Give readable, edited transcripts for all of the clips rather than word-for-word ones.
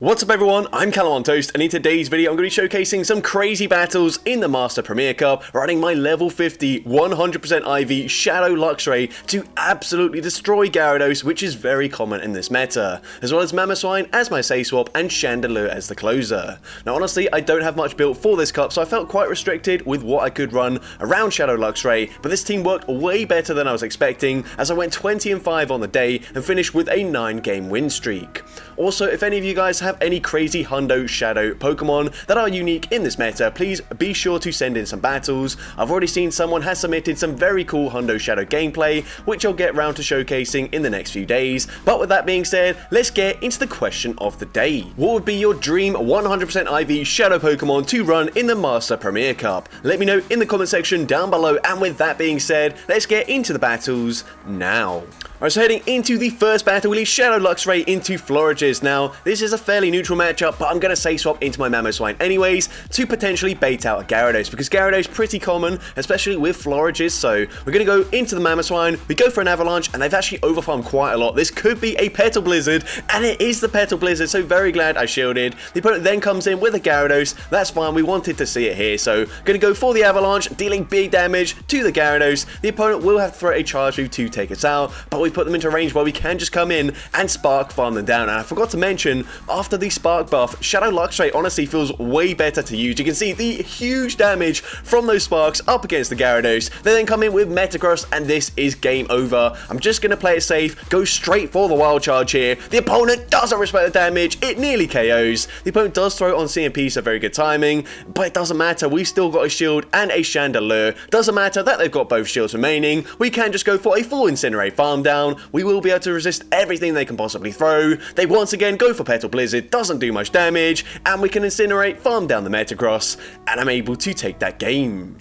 What's up everyone, I'm CallumOnToast, and in today's video I'm going to be showcasing some crazy battles in the Master Premier Cup, running my level 50 100% IV Shadow Luxray to absolutely destroy Gyarados, which is very common in this meta, as well as Mamoswine as my Say Swap and Chandelure as the closer. Now honestly, I don't have much built for this cup, so I felt quite restricted with what I could run around Shadow Luxray, but this team worked way better than I was expecting, as I went 20-5 on the day and finished with a 9-game win streak. Also, if any of you guys have any crazy Hundo Shadow Pokemon that are unique in this meta, please be sure to send in some battles. I've already seen someone has submitted some very cool Hundo Shadow gameplay, which I'll get round to showcasing in the next few days. But with that being said, let's get into the question of the day. What would be your dream 100% IV Shadow Pokemon to run in the Master Premier Cup? Let me know in the comment section down below, and with that being said, let's get into the battles now. Alright, so heading into the first battle, we leave Shadow Luxray into Florges. Now, this is a fairly neutral matchup, but I'm going to Say Swap into my Mamoswine anyways to potentially bait out a Gyarados, because Gyarados is pretty common, especially with Florges. So we're going to go into the Mamoswine, we go for an Avalanche, and they've actually overfarmed quite a lot. This could be a Petal Blizzard, and it is the Petal Blizzard, so very glad I shielded. The opponent then comes in with a Gyarados. That's fine, we wanted to see it here, so going to go for the Avalanche, dealing big damage to the Gyarados. The opponent will have to throw a Charge Move to take us out, but we put them into range where we can just come in and Spark Farm them down. And I forgot to mention, after the Spark buff, Shadow Luxray honestly feels way better to use. You can see the huge damage from those Sparks up against the Gyarados. They then come in with Metagross, and this is game over. I'm just going to play it safe, go straight for the Wild Charge here. The opponent doesn't respect the damage, it nearly KOs. The opponent does throw it on CMP, so very good timing, but it doesn't matter, we still got a shield and a Chandelure. Doesn't matter that they've got both shields remaining, we can just go for a full Incinerate farm down. We will be able to resist everything they can possibly throw. They once again go for Petal Blizzard, doesn't do much damage, and we can Incinerate, farm down the Metagross, and I'm able to take that game.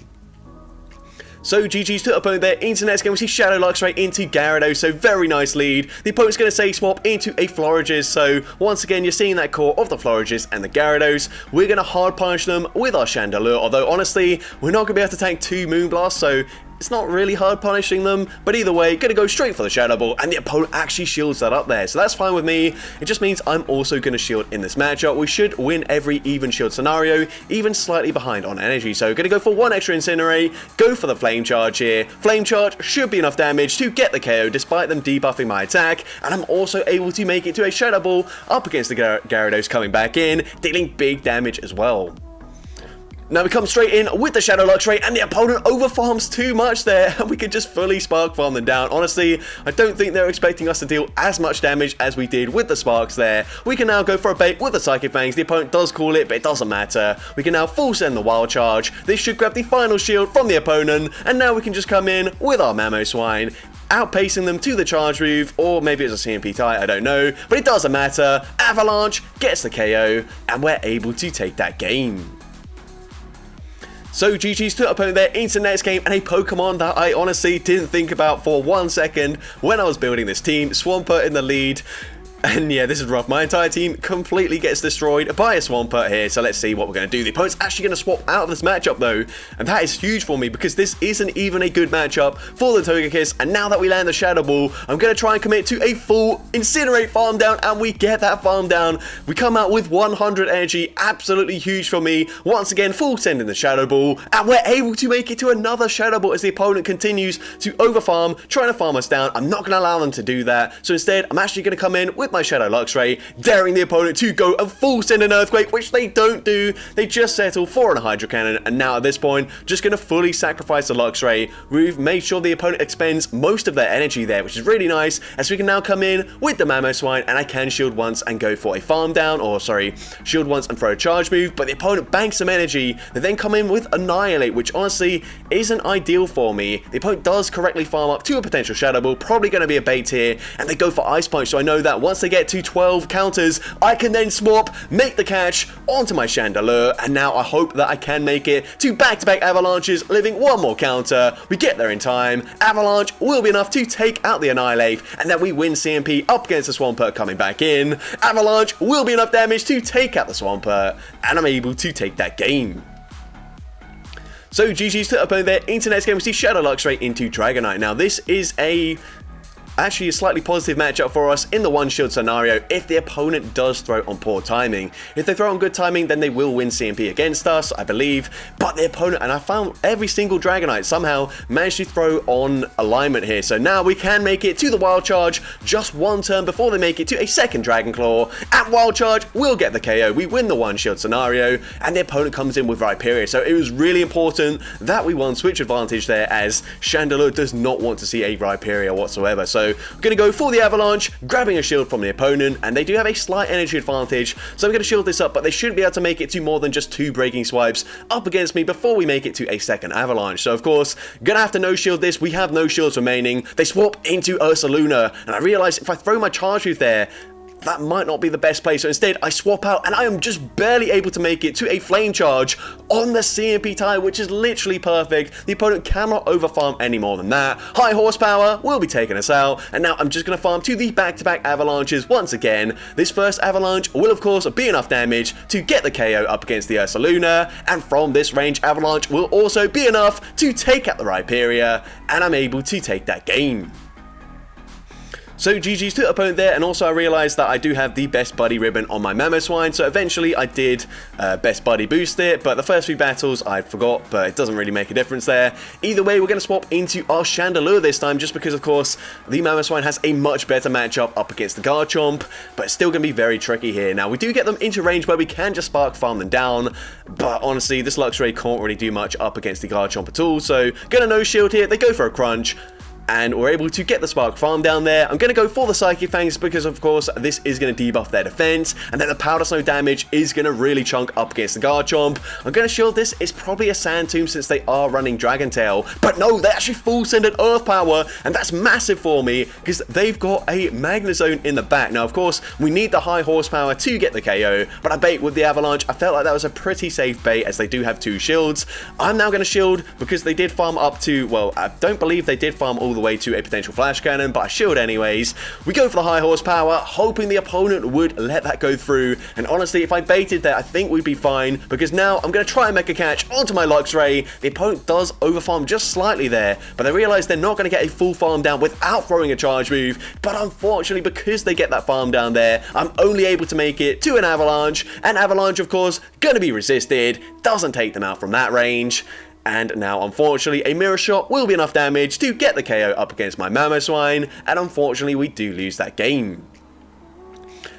So GG's to the opponent there. Into the next game, we see Shadow Luxray into Gyarados, so very nice lead. The opponent's going to Say Swap into a Florges, so once again you're seeing that core of the Florges and the Gyarados. We're going to hard punish them with our Chandelure, although honestly we're not going to be able to tank 2 Moonblasts, so it's not really hard punishing them, but either way, going to go straight for the Shadow Ball, and the opponent actually shields that up there, so that's fine with me. It just means I'm also going to shield in this matchup. We should win every even shield scenario, even slightly behind on energy, so going to go for 1 extra Incinerate, go for the Flame Charge here. Flame Charge should be enough damage to get the KO despite them debuffing my attack, and I'm also able to make it to a Shadow Ball up against the Gyarados coming back in, dealing big damage as well. Now we come straight in with the Shadow Luxray, and the opponent overfarms too much there, and we could just fully Spark Farm them down. Honestly, I don't think they're expecting us to deal as much damage as we did with the Sparks there. We can now go for a bait with the Psychic Fangs. The opponent does call it, but it doesn't matter. We can now full send the Wild Charge. This should grab the final shield from the opponent, and now we can just come in with our Mamoswine, outpacing them to the Charge Move, or maybe it's a CMP tie, I don't know, but it doesn't matter. Avalanche gets the KO, and we're able to take that game. So GG's to the opponent there into the next game, and a Pokemon that I honestly didn't think about for 1 second when I was building this team. Swampert in the lead. And yeah, this is rough. My entire team completely gets destroyed by a Swampert here, so let's see what we're going to do. The opponent's actually going to swap out of this matchup though, and that is huge for me because this isn't even a good matchup for the Togekiss. And now that we land the Shadow Ball, I'm going to try and commit to a full Incinerate farm down, and we get that farm down. We come out with 100 energy, absolutely huge for me. Once again, full send in the Shadow Ball, and we're able to make it to another Shadow Ball as the opponent continues to overfarm, trying to farm us down. I'm not going to allow them to do that, so instead, I'm actually going to come in with my Shadow Luxray, daring the opponent to go and full send an Earthquake, which they don't do. They just settle for a Hydro Cannon, and now at this point, just going to fully sacrifice the Luxray. We've made sure the opponent expends most of their energy there, which is really nice, as we can now come in with the Mamoswine, and I can shield once and go for a farm down, or sorry, shield once and throw a Charge Move, but the opponent banks some energy. They then come in with Annihilate, which honestly isn't ideal for me. The opponent does correctly farm up to a potential Shadow Ball, probably going to be a bait here, and they go for Ice Punch, so I know that once they get to 12 counters, I can then swap, make the catch onto my Chandelure, and now I hope that I can make it to back-to-back Avalanches, living 1 more counter. We get there in time. Avalanche will be enough to take out the Annihilate, and then we win CMP up against the Swampert coming back in. Avalanche will be enough damage to take out the Swampert, and I'm able to take that game. So GG's to the opponent there. Into the next game, we see Shadow Luxray into Dragonite. Now this is a actually a slightly positive matchup for us in the one shield scenario if the opponent does throw on poor timing. If they throw on good timing, then they will win CMP against us, I believe, but the opponent, and I found every single Dragonite somehow managed to throw on alignment here, so now we can make it to the Wild Charge just one turn before they make it to a second Dragon Claw. At Wild Charge, we'll get the KO, we win the one shield scenario, and the opponent comes in with Rhyperior, so it was really important that we won switch advantage there, as Chandelure does not want to see a Rhyperior whatsoever. So I'm going to go for the Avalanche, grabbing a shield from the opponent, and they do have a slight energy advantage, so I'm going to shield this up, but they shouldn't be able to make it to more than just 2 breaking swipes up against me before we make it to a second Avalanche. So of course, gonna have to no shield this, we have no shields remaining. They swap into Ursaluna, and I realize if I throw my charge move there, that might not be the best play, so instead I swap out and I am just barely able to make it to a Flame Charge on the CMP tile, which is literally perfect. The opponent cannot overfarm any more than that. High Horsepower will be taking us out, and now I'm just going to farm to the back-to-back Avalanches once again. This first Avalanche will of course be enough damage to get the KO up against the Ursaluna, and from this range Avalanche will also be enough to take out the Rhyperior, and I'm able to take that game. So GG's to the opponent there, and also I realised that I do have the Best Buddy ribbon on my Mamoswine, so eventually I did Best Buddy boost it, but the first few battles I forgot, but it doesn't really make a difference there. Either way, we're going to swap into our Chandelure this time, just because of course the Mamoswine has a much better matchup up against the Garchomp, but it's still going to be very tricky here. Now we do get them into range where we can just Spark Farm them down, but honestly this Luxray can't really do much up against the Garchomp at all, so gonna no shield here, they go for a crunch, and we're able to get the Spark Farm down there. I'm going to go for the Psychic Fangs because, of course, this is going to debuff their defense, and then the Powder Snow damage is going to really chunk up against the Garchomp. I'm going to shield this. It's probably a Sand Tomb since they are running Dragon Tail, but no, they actually full sended Earth Power, and that's massive for me because they've got a Magnezone in the back. Now, of course, we need the high horsepower to get the KO, but I bait with the Avalanche. I felt like that was a pretty safe bait as they do have 2 shields. I'm now going to shield because they did farm up to, well, I don't believe they did farm all the way to a potential Flash Cannon, but I shield anyways. We go for the high horsepower, hoping the opponent would let that go through, and honestly, if I baited that, I think we'd be fine, because now I'm going to try and make a catch onto my Luxray. The opponent does overfarm just slightly there, but they realize they're not going to get a full farm down without throwing a charge move, but unfortunately, because they get that farm down there, I'm only able to make it to an Avalanche, and Avalanche, of course, going to be resisted, doesn't take them out from that range. And now, unfortunately, a Mirror Shot will be enough damage to get the KO up against my Mamoswine, and unfortunately, we do lose that game.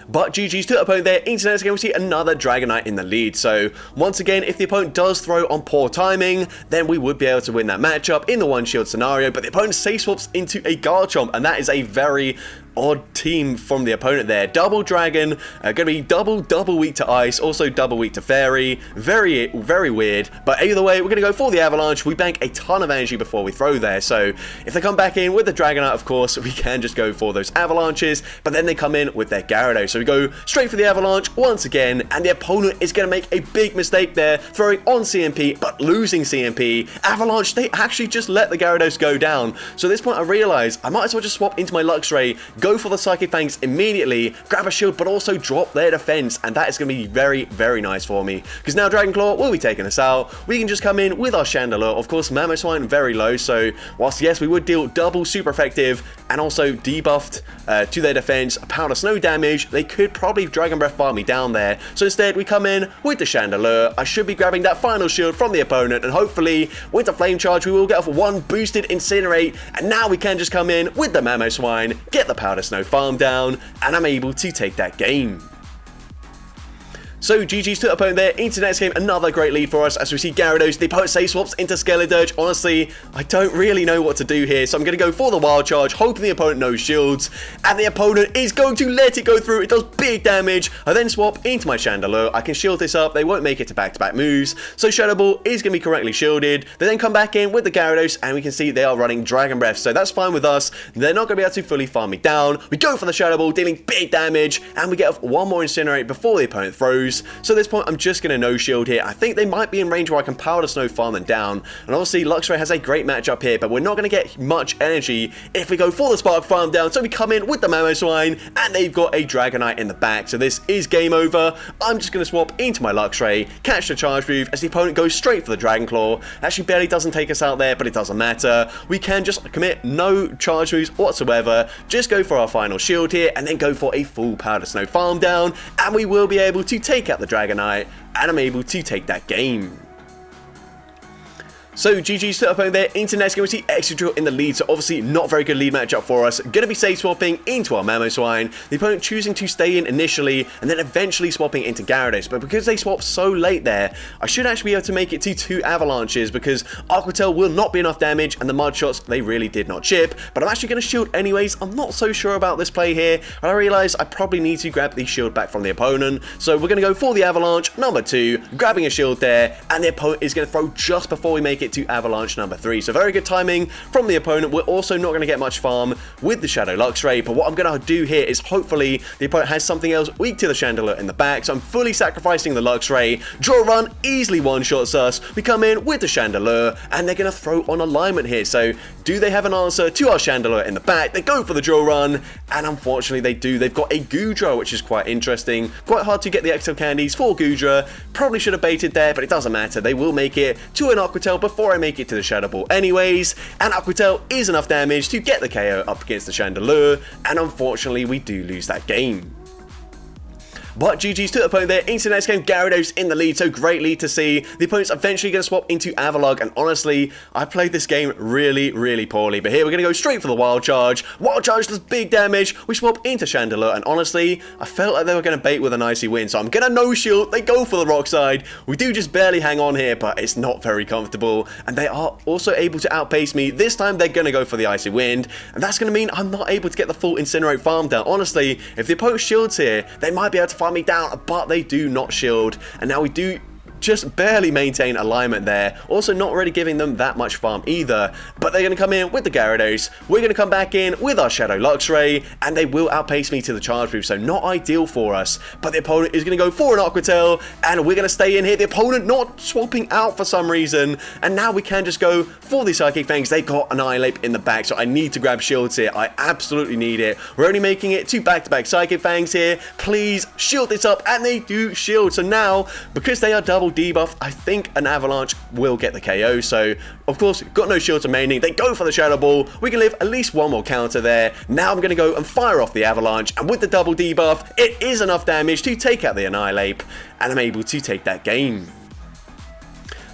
But GG's to the opponent there. Into the next game, we see another Dragonite in the lead. So, once again, if the opponent does throw on poor timing, then we would be able to win that matchup in the one shield scenario. But the opponent safe swaps into a Garchomp, and that is a very odd team from the opponent there. Double Dragon, going to be double weak to Ice, also double weak to Fairy. Very weird. But either way, we're going to go for the Avalanche. We bank a ton of energy before we throw there. So if they come back in with the Dragonite, of course, we can just go for those Avalanches. But then they come in with their Gyarados. So we go straight for the Avalanche once again. And the opponent is going to make a big mistake there, throwing on CMP, but losing CMP. Avalanche, they actually just let the Gyarados go down. So at this point, I realize I might as well just swap into my Luxray, go for the Psychic Fangs immediately, grab a shield, but also drop their defense, and that is going to be very nice for me, because now Dragon Claw will be taking us out. We can just come in with our Chandelure. Of course, Mamoswine very low, so whilst yes, we would deal double super effective and also debuffed to their defense, Powder Snow damage, they could probably Dragon Breath farm me down there. So instead, we come in with the Chandelure. I should be grabbing that final shield from the opponent, and hopefully, with the Flame Charge, we will get off one boosted Incinerate, and now we can just come in with the Mamoswine, get the Powder Snow farm down, and I'm able to take that game. So GG's to the opponent there. Into the next game, another great lead for us as we see Gyarados. The opponent safe swaps into Skeledirge. Honestly, I don't really know what to do here, so I'm going to go for the Wild Charge, hoping the opponent knows shields, and the opponent is going to let it go through. It does big damage. I then swap into my Chandelure. I can shield this up. They won't make it to back-to-back moves, so Shadow Ball is going to be correctly shielded. They then come back in with the Gyarados, and we can see they are running Dragon Breath, so that's fine with us. They're not going to be able to fully farm me down. We go for the Shadow Ball, dealing big damage, and we get off one more Incinerate before the opponent throws. Gyarados. So at this point, I'm just going to no shield here. I think they might be in range where I can power the snow, farm them down. And obviously, Luxray has a great matchup here, but we're not going to get much energy if we go for the Spark farm down. So we come in with the Mamoswine, and they've got a Dragonite in the back. So this is game over. I'm just going to swap into my Luxray, catch the charge move as the opponent goes straight for the Dragon Claw. Actually, barely doesn't take us out there, but it doesn't matter. We can just commit no charge moves whatsoever. Just go for our final shield here, and then go for a full powder snow farm down, and we will be able to take out the Dragonite, and I'm able to take that game. So GG's to the opponent there. Into next game, we see Excadrill in the lead, so obviously not very good lead matchup for us. Going to be safe swapping into our Mamoswine. The opponent choosing to stay in initially, and then eventually swapping into Gyarados. But because they swapped so late there, I should actually be able to make it to 2 Avalanches, because Aqua Tail will not be enough damage, and the Mud Shots, they really did not chip. But I'm actually going to shield anyways. I'm not so sure about this play here. I realize I probably need to grab the shield back from the opponent. So we're going to go for the Avalanche, number 2, grabbing a shield there, and the opponent is going to throw just before we make it to Avalanche number 3. So very good timing from the opponent. We're also not going to get much farm with the Shadow Luxray, but what I'm going to do here is hopefully the opponent has something else weak to the Chandelure in the back. So I'm fully sacrificing the Luxray. Draw run easily one-shots us. We come in with the Chandelure, and they're going to throw on alignment here. So do they have an answer to our Chandelure in the back? They go for the draw run, and unfortunately they do. They've got a Goodra, which is quite interesting. Quite hard to get the XL candies for Goodra. Probably should have baited there, but it doesn't matter. They will make it to an Aqua Tail before I make it to the Shadow Ball anyways, and Aqua Tail is enough damage to get the KO up against the Chandelure, and unfortunately we do lose that game. But GG's to the opponent there. Into the next game, Gyarados in the lead, so great lead to see. The opponent's eventually going to swap into Avalugg, and honestly, I played this game really, really poorly. But here we're going to go straight for the Wild Charge. Wild Charge does big damage. We swap into Chandelure, and honestly, I felt like they were going to bait with an Icy Wind, so I'm going to no shield. They go for the Rock Side. We do just barely hang on here, but it's not very comfortable, and they are also able to outpace me. This time, they're going to go for the Icy Wind, and that's going to mean I'm not able to get the full Incinerate farm down. Honestly, if the opponent shields here, they might be able to farm me down, but they do not shield, and now we do just barely maintain alignment there. Also not really giving them that much farm either, but they're going to come in with the Gyarados. We're going to come back in with our Shadow Luxray, and they will outpace me to the charge move, so not ideal for us. But the opponent is going to go for an Aqua Tail, and we're going to stay in here. The opponent not swapping out for some reason, and now we can just go for the Psychic Fangs. They got Annihilate in the back, so I need to grab shields here. I absolutely need it. We're only making it 2 back-to-back Psychic Fangs here. Please shield this up, and they do shield. So now, because they are double debuff, I think an Avalanche will get the KO. So of course, got no shields remaining. They go for the Shadow Ball. We can live at least one more counter there. Now I'm going to go and fire off the Avalanche, and with the double debuff, it is enough damage to take out the Annihilate, and I'm able to take that game.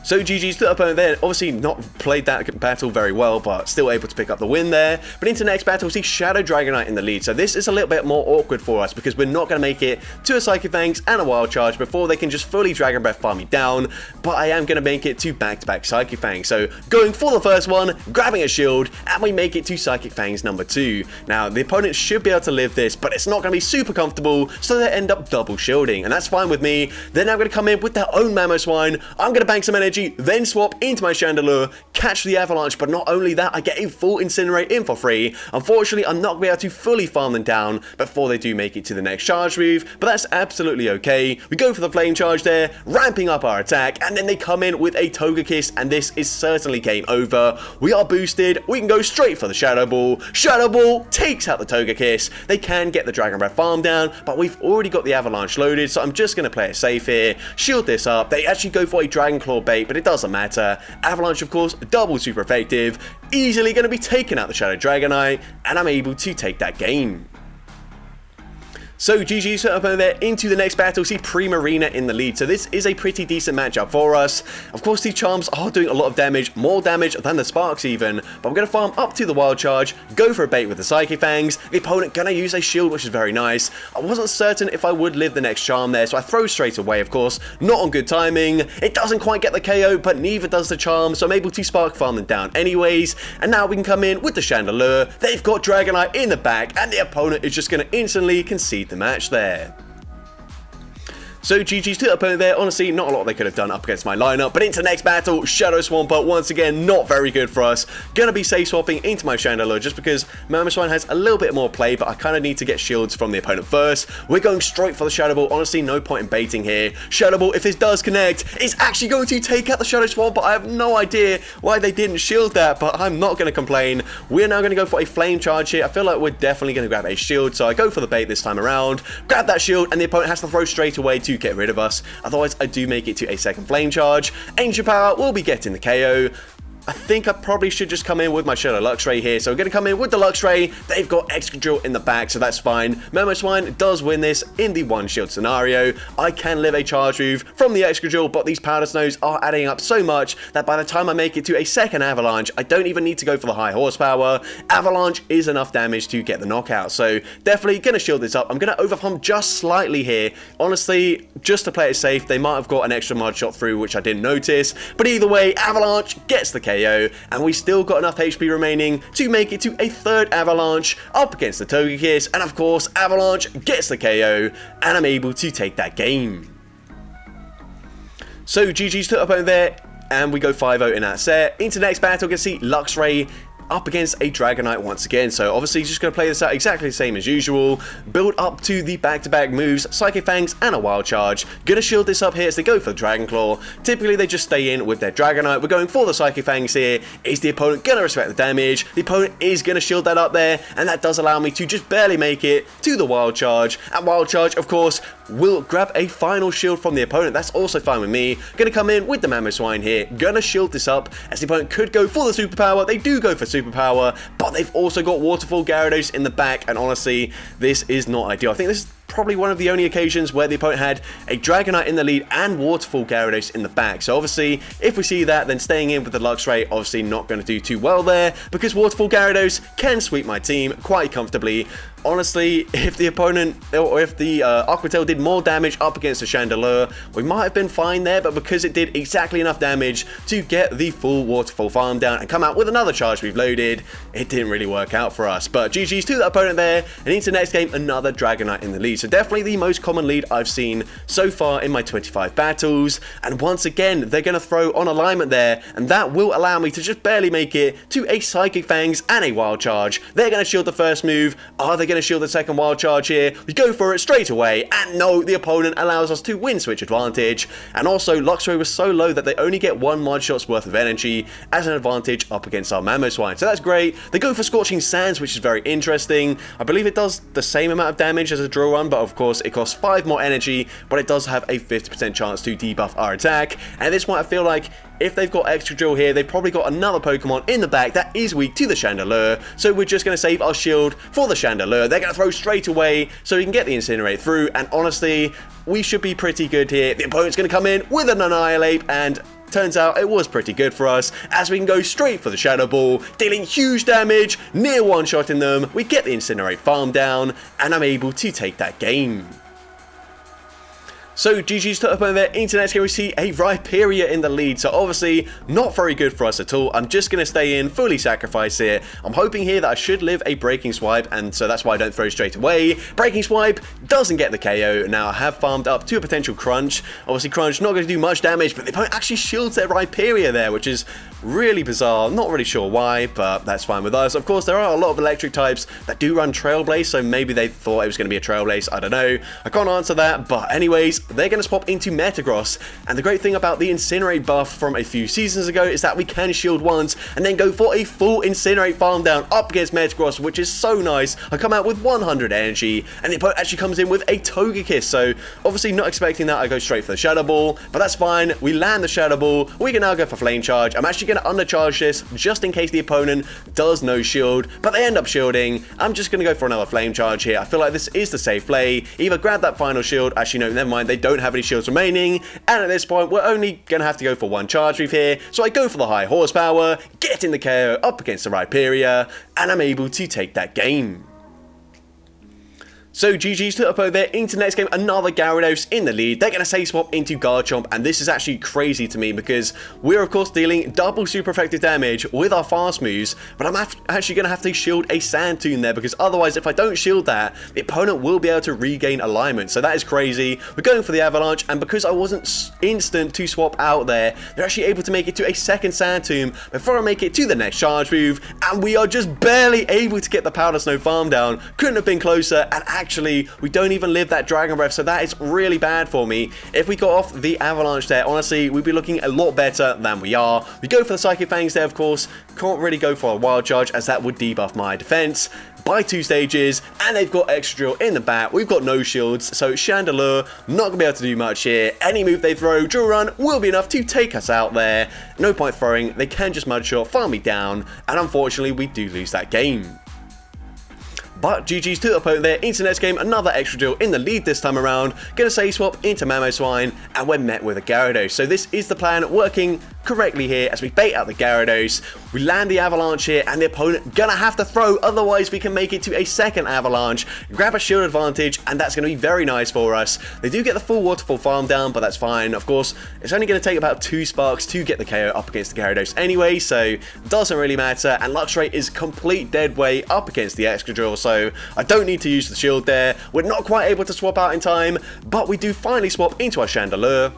So GG's to the opponent there. Obviously not played that battle very well, but still able to pick up the win there. But into the next battle, we see Shadow Dragonite in the lead. So this is a little bit more awkward for us, because we're not going to make it to a Psychic Fangs and a Wild Charge before they can just fully Dragon Breath farm me down. But I am going to make it to back-to-back Psychic Fangs. So going for the first one, grabbing a shield, and we make it to Psychic Fangs number 2. Now, the opponent should be able to live this, but it's not going to be super comfortable, so they end up double shielding. And that's fine with me. They're now going to come in with their own Mamoswine. I'm going to bank some energy, then swap into my Chandelure, catch the Avalanche, but not only that, I get a full Incinerate in for free. Unfortunately, I'm not going to be able to fully farm them down before they do make it to the next charge move, but that's absolutely okay. We go for the Flame Charge there, ramping up our attack, and then they come in with a Togekiss, and this is certainly game over. We are boosted, we can go straight for the Shadow Ball. Shadow Ball takes out the Togekiss. They can get the Dragon Breath farm down, but we've already got the Avalanche loaded, so I'm just going to play it safe here, shield this up. They actually go for a Dragon Claw bait, but it doesn't matter. Avalanche, of course, double super effective, easily going to be taking out the Shadow Dragonite, and I'm able to take that game. So GG's set up over there into the next battle. See Primarina in the lead. So this is a pretty decent matchup for us. Of course, these charms are doing a lot of damage, more damage than the Sparks even. But we're going to farm up to the Wild Charge, go for a bait with the Psychic Fangs. The opponent going to use a shield, which is very nice. I wasn't certain if I would live the next charm there, so I throw straight away, of course. Not on good timing. It doesn't quite get the KO, but neither does the charm, so I'm able to Spark farm them down anyways. And now we can come in with the Chandelure. They've got Dragonite in the back, and the opponent is just going to instantly concede the match there. So GG's to the opponent there. Honestly, not a lot they could have done up against my lineup. But into the next battle, Shadow Swampert, once again, not very good for us. Gonna be safe swapping into my Chandelure just because Mamoswine has a little bit more play, but I kind of need to get shields from the opponent first. We're going straight for the Shadow Ball. Honestly, no point in baiting here. Shadow Ball, if this does connect, is actually going to take out the Shadow Swampert. I have no idea why they didn't shield that, but I'm not going to complain. We're now going to go for a Flame Charge here. I feel like we're definitely going to grab a shield, so I go for the bait this time around. Grab that shield, and the opponent has to throw straight away to get rid of us. Otherwise, I do make it to a second Flame Charge. Ancient Power will be getting the KO. I think I probably should just come in with my Shadow Luxray here. So we're going to come in with the Luxray. They've got Excadrill in the back, so that's fine. Mamoswine does win this in the one shield scenario. I can live a charge move from the Excadrill, but these Powder Snows are adding up so much that by the time I make it to a second Avalanche, I don't even need to go for the high horsepower. Avalanche is enough damage to get the knockout. So definitely going to shield this up. I'm going to overpump just slightly here. Honestly, just to play it safe, they might have got an extra Mud Shot through, which I didn't notice. But either way, Avalanche gets the KO. And we still got enough HP remaining to make it to a third Avalanche up against the Togekiss, and of course Avalanche gets the KO, and I'm able to take that game. So GG's to the opponent there, and we go 5-0 in that set. Into the next battle, we can see Luxray up against a Dragonite once again. So obviously just going to play this out exactly the same as usual. Build up to the back-to-back moves, Psychic Fangs and a Wild Charge. Going to shield this up here as they go for the Dragon Claw. Typically they just stay in with their Dragonite. We're going for the Psychic Fangs here. Is the opponent going to respect the damage? The opponent is going to shield that up there, and that does allow me to just barely make it to the Wild Charge. And Wild Charge, of course, will grab a final shield from the opponent. That's also fine with me. Going to come in with the Mamoswine here. Going to shield this up as the opponent could go for the Superpower. They do go for Superpower, but they've also got Waterfall Gyarados in the back, and honestly, this is not ideal. I think this is probably one of the only occasions where the opponent had a Dragonite in the lead and Waterfall Gyarados in the back. So obviously, if we see that, then staying in with the Luxray, obviously not going to do too well there, because Waterfall Gyarados can sweep my team quite comfortably. Honestly, if the opponent, or if the Aqua Tail did more damage up against the Chandelure, we might have been fine there, but because it did exactly enough damage to get the full Waterfall farm down and come out with another charge we've loaded, it didn't really work out for us. But GG's to that opponent there, and into the next game, another Dragonite in the lead. So definitely the most common lead I've seen so far in my 25 battles, and once again, they're going to throw on alignment there, and that will allow me to just barely make it to a Psychic Fangs and a Wild Charge. They're going to shield the first move. Are they going to shield the second Wild Charge here? We go for it straight away, and no, the opponent allows us to win switch advantage. And also, Luxray was so low that they only get one Mud Shot's worth of energy as an advantage up against our Mamoswine. So that's great. They go for Scorching Sands, which is very interesting. I believe it does the same amount of damage as a Drill Run, but of course it costs 5 more energy, but it does have a 50% chance to debuff our attack. And at this point, I feel like if they've got Excadrill here, they've probably got another Pokemon in the back that is weak to the Chandelure, so we're just going to save our shield for the Chandelure. They're going to throw straight away so we can get the Incinerate through, and honestly, we should be pretty good here. The opponent's going to come in with an Annihilate, and turns out it was pretty good for us, as we can go straight for the Shadow Ball, dealing huge damage, near one-shotting them. We get the Incinerate farm down, and I'm able to take that game. So GG's to opponent there. Into next game, we see a Rhyperior in the lead. So obviously not very good for us at all. I'm just going to stay in, fully sacrifice here. I'm hoping here that I should live a Breaking Swipe, and so that's why I don't throw straight away. Breaking Swipe doesn't get the KO. Now I have farmed up to a potential Crunch. Obviously Crunch not going to do much damage, but the opponent actually shields their Rhyperior there, which is really bizarre. I'm not really sure why, but that's fine with us. Of course, there are a lot of electric types that do run Trail Blaze, so maybe they thought it was going to be a Trail Blaze. I don't know. I can't answer that, but anyways, they're going to swap into Metagross, and the great thing about the Incinerate buff from a few seasons ago is that we can shield once and then go for a full Incinerate farm down up against Metagross, which is so nice. I come out with 100 energy, and the opponent actually comes in with a Togekiss, so obviously not expecting that. I go straight for the Shadow Ball, but that's fine. We land the Shadow Ball. We can now go for Flame Charge. I'm actually going to undercharge this just in case the opponent does no shield, but they end up shielding. I'm just going to go for another Flame Charge here. I feel like this is the safe play. Either grab that final shield. Actually, no, never mind. They don't have any shields remaining, and at this point, we're only going to have to go for one charge move here. So I go for the high horsepower, get in the KO up against the Rhyperior, and I'm able to take that game. So GG's to up over there into next game, another Gyarados in the lead. They're going to say swap into Garchomp, and this is actually crazy to me because we're of course dealing double super effective damage with our fast moves, but I'm actually going to have to shield a Sand Tune there because otherwise if I don't shield that, the opponent will be able to regain alignment. So that is crazy. We're going for the Avalanche, and because I wasn't instant to swap out there, they're actually able to make it to a second Sand Tune before I make it to the next charge move, and we are just barely able to get the Powder Snow farm down. Couldn't have been closer, and actually we don't even live that Dragon Breath, so that is really bad for me. If we got off the Avalanche there, honestly we'd be looking a lot better than we are. We go for the Psychic Fangs there, of course. Can't really go for a Wild Charge as that would debuff my defense by 2 stages, and they've got Extra Drill in the back. We've got no shields, so Chandelure not gonna be able to do much here. Any move they throw, Drill Run will be enough to take us out there. No point throwing, they can just Mud Shot, farm me down, and unfortunately we do lose that game. But GG's to the opponent there into next game, another Extra Drill in the lead this time around. Gonna say swap into Mamoswine, and we're met with a Gyarados. So this is the plan working correctly here as we bait out the Gyarados. We land the Avalanche here, and the opponent gonna have to throw, otherwise we can make it to a second Avalanche, grab a shield advantage, and that's gonna be very nice for us. They do get the full Waterfall farm down, but that's fine. Of course, it's only gonna take about 2 sparks to get the KO up against the Gyarados anyway, so it doesn't really matter. And Luxray is complete dead weight up against the Extra Drill, so I don't need to use the shield there. We're not quite able to swap out in time, but we do finally swap into our Chandelure.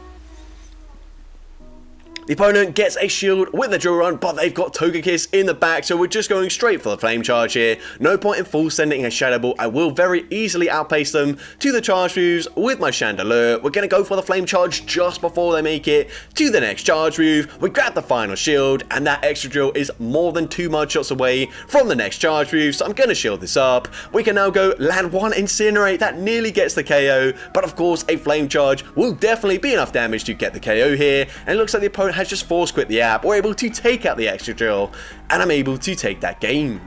The opponent gets a shield with the Drill Run, but they've got Togekiss in the back, so we're just going straight for the Flame Charge here. No point in full sending a Shadow Ball. I will very easily outpace them to the charge moves with my Chandelure. We're going to go for the Flame Charge just before they make it to the next charge move. We grab the final shield, and that Extra Drill is more than 2 Mud Shots away from the next charge move, so I'm going to shield this up. We can now go land 1 Incinerate. That nearly gets the KO, but of course a Flame Charge will definitely be enough damage to get the KO here, and it looks like the opponent has just force quit the app. We're able to take out the Extra Drill, and I'm able to take that game.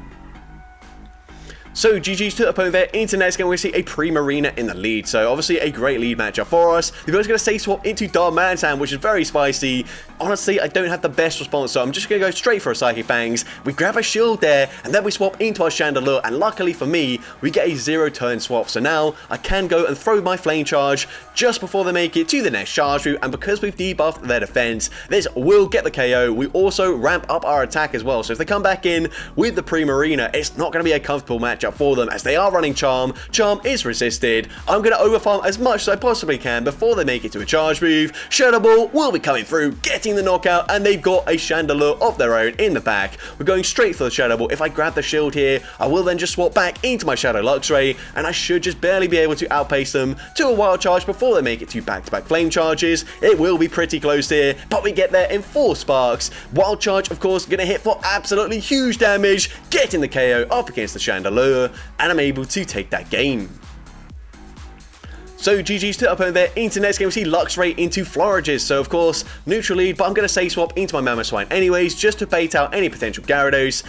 So GG's to the opponent there into next game. We see a Primarina in the lead, so obviously a great lead matchup for us. The opponent's going to say swap into Darmanitan, which is very spicy. Honestly, I don't have the best response, so I'm just going to go straight for a Psychic Fangs. We grab a shield there, and then we swap into our Chandelure, and luckily for me, we get a 0-turn swap, so now I can go and throw my Flame Charge just before they make it to the next charge route, and because we've debuffed their defense, this will get the KO. We also ramp up our attack as well, so if they come back in with the Primarina, it's not going to be a comfortable matchup for them as they are running Charm. Charm is resisted. I'm going to overfarm as much as I possibly can before they make it to a charge move. Shadow Ball will be coming through, getting the knockout, and they've got a Chandelure of their own in the back. We're going straight for the Shadow Ball. If I grab the shield here, I will then just swap back into my Shadow Luxray, and I should just barely be able to outpace them to a Wild Charge before they make it to back-to-back Flame Charges. It will be pretty close here, but we get there in 4 sparks. Wild Charge, of course, going to hit for absolutely huge damage, getting the KO up against the Chandelure, and I'm able to take that game. So GG's to the opponent there into next game. We see Luxray into Florges. So of course, neutral lead, but I'm going to say swap into my Mamoswine anyways, just to bait out any potential Gyarados.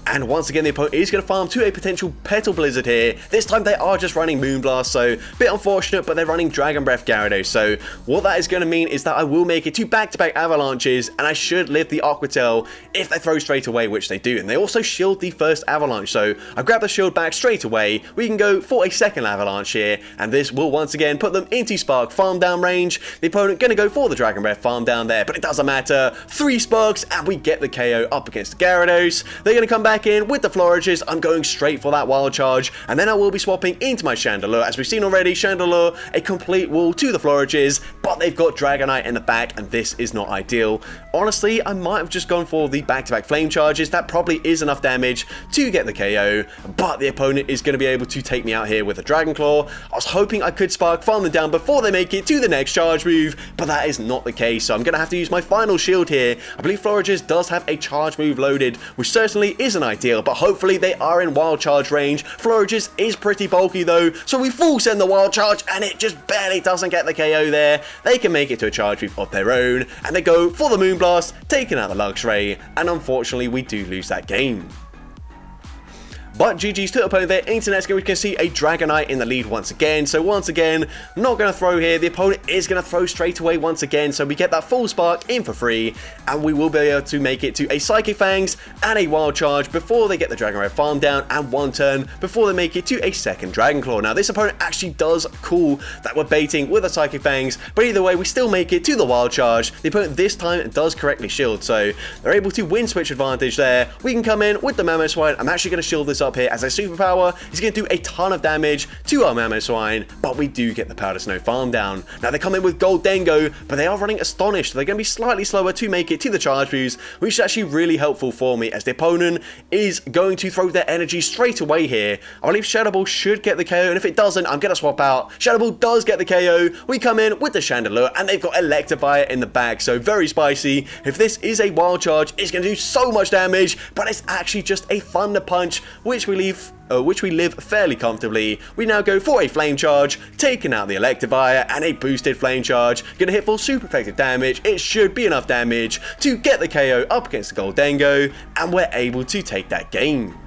And once again, the opponent is going to farm to a potential Petal Blizzard here. This time they are just running Moonblast, so a bit unfortunate, but they're running Dragon Breath Gyarados. So what that is going to mean is that I will make it to back-to-back Avalanches, and I should live the Aqua Tail if they throw straight away, which they do. And they also shield the first Avalanche, so I grab the shield back straight away. We can go for a second Avalanche here, and this will once again put them into Spark farm down range. The opponent going to go for the Dragon Breath farm down there, but it doesn't matter. 3 Sparks, and we get the KO up against the Gyarados. They're going to come back in with the Florges. I'm going straight for that Wild Charge, and then I will be swapping into my Chandelure. As we've seen already, Chandelure, a complete wall to the Florges, but they've got Dragonite in the back, and this is not ideal. Honestly, I might have just gone for the back-to-back Flame Charges. That probably is enough damage to get the KO, but the opponent is going to be able to take me out here with a Dragon Claw. I was hoping I could Spark farm them down before they make it to the next charge move, but that is not the case, so I'm going to have to use my final shield here. I believe Florges does have a charge move loaded, which certainly isn't ideal, but hopefully they are in Wild Charge range. Florges is pretty bulky though, so we full send the Wild Charge, and it just barely doesn't get the KO there. They can make it to a charge move of their own, and they go for the Moonblast, taking out the Luxray, and unfortunately we do lose that game. But GG's to the opponent there. Into next game, we can see a Dragonite in the lead once again. So once again, not going to throw here. The opponent is going to throw straight away once again. So we get that full spark in for free, and we will be able to make it to a Psychic Fangs and a Wild Charge before they get the Dragon Red farm down, and one turn before they make it to a second Dragon Claw. Now this opponent actually does call that we're baiting with a Psychic Fangs, but either way we still make it to the Wild Charge. The opponent this time does correctly shield, so they're able to win switch advantage there. We can come in with the Mamoswine. I'm actually going to shield this up here as a superpower. He's going to do a ton of damage to our Mamoswine, but we do get the Powder Snow farm down. Now they come in with Goldengo, but they are running Astonished. They're going to be slightly slower to make it to the charge moves, which is actually really helpful for me as the opponent is going to throw their energy straight away here. I believe Shadow Ball should get the KO, and if it doesn't, I'm going to swap out. Shadow Ball does get the KO. We come in with the Chandelure, and they've got Electivire in the bag, so very spicy. If this is a Wild Charge, it's going to do so much damage, but it's actually just a Thunder Punch, which we live fairly comfortably. We now go for a Flame Charge, taking out the Electivire, and a boosted Flame Charge. Gonna hit for super effective damage. It should be enough damage to get the KO up against the Goldengo, and we're able to take that game.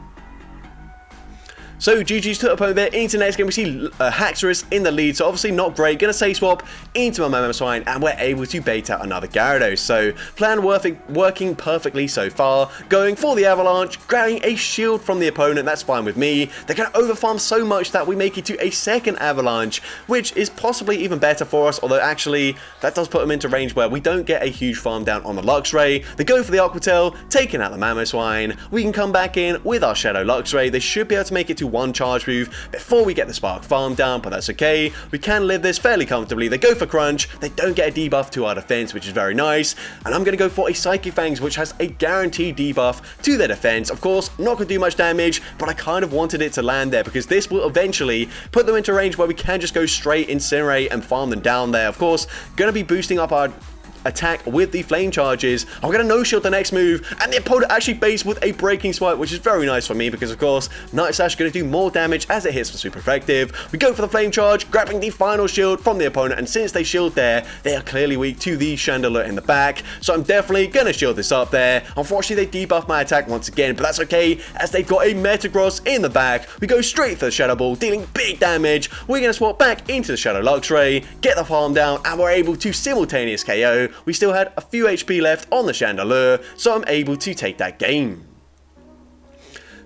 So GG's to the opponent there. Into the next game, we see Haxorus in the lead, so obviously not great. Gonna say swap into my Mamoswine, and we're able to bait out another Gyarados. So plan working perfectly so far. Going for the Avalanche, grabbing a shield from the opponent, that's fine with me. They're gonna overfarm so much that we make it to a second Avalanche, which is possibly even better for us, although actually that does put them into range where we don't get a huge farm down on the Luxray. They go for the Aqua Tail, taking out the Mamoswine. We can come back in with our Shadow Luxray. They should be able to make it to one charge move before we get the Spark farm down, but that's okay. We can live this fairly comfortably. They go for Crunch. They don't get a debuff to our defense, which is very nice. And I'm going to go for a Psychic Fangs, which has a guaranteed debuff to their defense. Of course, not going to do much damage, but I kind of wanted it to land there because this will eventually put them into range where we can just go straight Incinerate and farm them down there. Of course, going to be boosting up our attack with the flame charges. I'm going to no-shield the next move, and the opponent actually baits with a Breaking Swipe, which is very nice for me because, of course, Night Slash is going to do more damage as it hits for super effective. We go for the flame charge, grabbing the final shield from the opponent, and since they shield there, they are clearly weak to the Chandelure in the back, so I'm definitely going to shield this up there. Unfortunately, they debuff my attack once again, but that's okay, as they've got a Metagross in the back. We go straight for the Shadow Ball, dealing big damage. We're going to swap back into the Shadow Luxray, get the farm down, and we're able to simultaneous KO. We still had a few HP left on the Chandelure, so I'm able to take that game.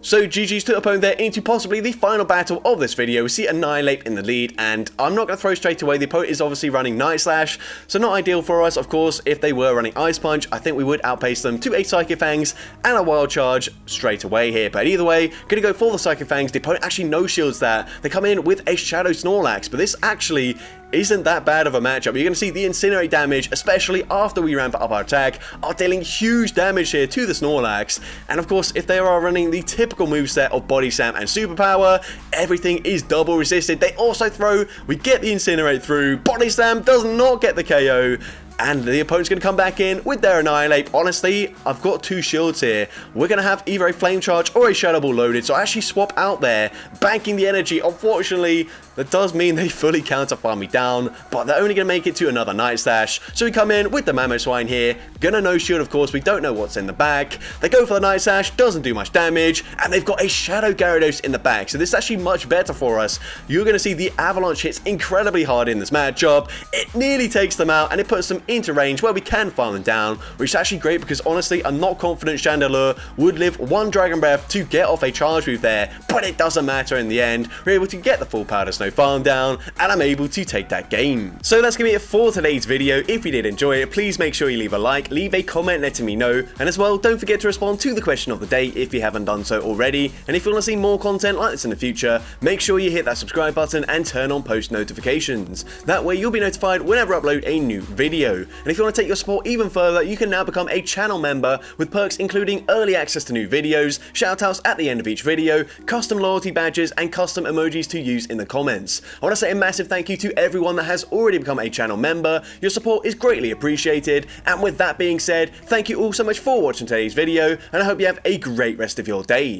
So GG's to the opponent there into possibly the final battle of this video. We see Annihilate in the lead, and I'm not going to throw straight away. The opponent is obviously running Night Slash, so not ideal for us. Of course, if they were running Ice Punch, I think we would outpace them to a Psychic Fangs and a Wild Charge straight away here. But either way, going to go for the Psychic Fangs. The opponent actually no-shields that. They come in with a Shadow Snorlax, but this actually isn't that bad of a matchup. You're going to see the Incinerate damage, especially after we ramp up our attack, are dealing huge damage here to the Snorlax. And of course, if they are running the typical moveset of Body Slam and Superpower, everything is double resisted. They also throw, we get the Incinerate through, Body Slam does not get the KO, and the opponent's going to come back in with their Annihilate. Honestly, I've got two shields here. We're going to have either a Flame Charge or a Shadow Ball loaded, so I actually swap out there, banking the energy. Unfortunately, that does mean they fully counter-farm me down, but they're only going to make it to another Night Slash. So we come in with the Mamoswine here. Gonna no-shield, of course. We don't know what's in the back. They go for the Night Slash, doesn't do much damage, and they've got a Shadow Gyarados in the back, so this is actually much better for us. You're going to see the Avalanche hits incredibly hard in this matchup. It nearly takes them out, and it puts them into range where we can farm them down, which is actually great because, honestly, I'm not confident Chandelure would live one Dragon Breath to get off a charge move there, but it doesn't matter in the end. We're able to get the full Powder Snow farm down, and I'm able to take that game. So that's going to be it for today's video. If you did enjoy it, please make sure you leave a like, leave a comment letting me know, and as well, don't forget to respond to the question of the day if you haven't done so already. And if you want to see more content like this in the future, make sure you hit that subscribe button and turn on post notifications. That way you'll be notified whenever I upload a new video. And if you want to take your support even further, you can now become a channel member with perks including early access to new videos, shoutouts at the end of each video, custom loyalty badges, and custom emojis to use in the comments. I want to say a massive thank you to everyone that has already become a channel member. Your support is greatly appreciated, and with that being said, thank you all so much for watching today's video, and I hope you have a great rest of your day.